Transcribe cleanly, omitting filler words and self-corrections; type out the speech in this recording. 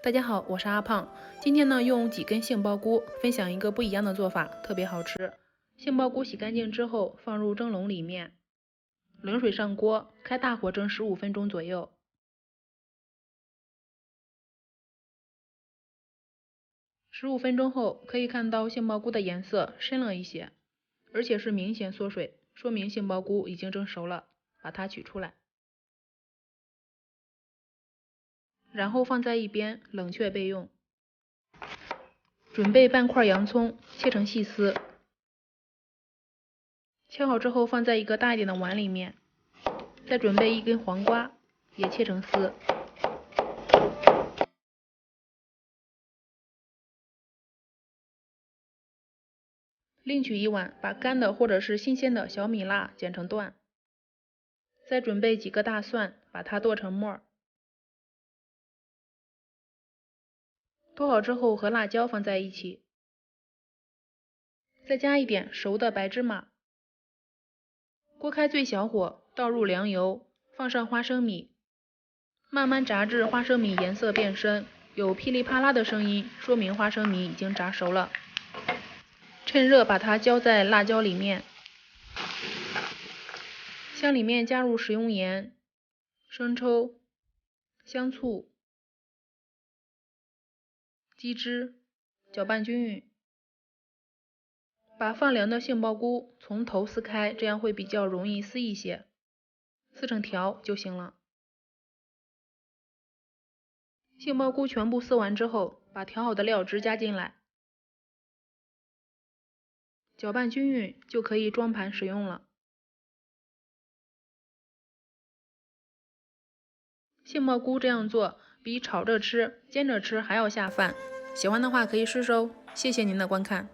大家好，我是阿胖。今天呢，用几根杏鲍菇分享一个不一样的做法，特别好吃。杏鲍菇洗干净之后，放入蒸笼里面，冷水上锅，开大火蒸15分钟左右。15分钟后，可以看到杏鲍菇的颜色深了一些，而且是明显缩水，说明杏鲍菇已经蒸熟了。把它取出来，然后放在一边冷却备用。准备半块洋葱，切成细丝。切好之后放在一个大一点的碗里面，再准备一根黄瓜，也切成丝。另取一碗，把干的或者是新鲜的小米辣剪成段。再准备几个大蒜，把它剁成末儿。剁好之后和辣椒放在一起，再加一点熟的白芝麻。锅开最小火，倒入凉油，放上花生米，慢慢炸至花生米颜色变深，有噼里啪啦的声音，说明花生米已经炸熟了。趁热把它浇在辣椒里面，向里面加入食用盐、生抽、香醋、鸡汁，搅拌均匀。把放凉的杏鲍菇从头撕开，这样会比较容易撕一些，撕成条就行了。杏鲍菇全部撕完之后，把调好的料汁加进来，搅拌均匀就可以装盘使用了。杏鲍菇这样做比炒着吃、煎着吃还要下饭，喜欢的话可以试试哦。谢谢您的观看。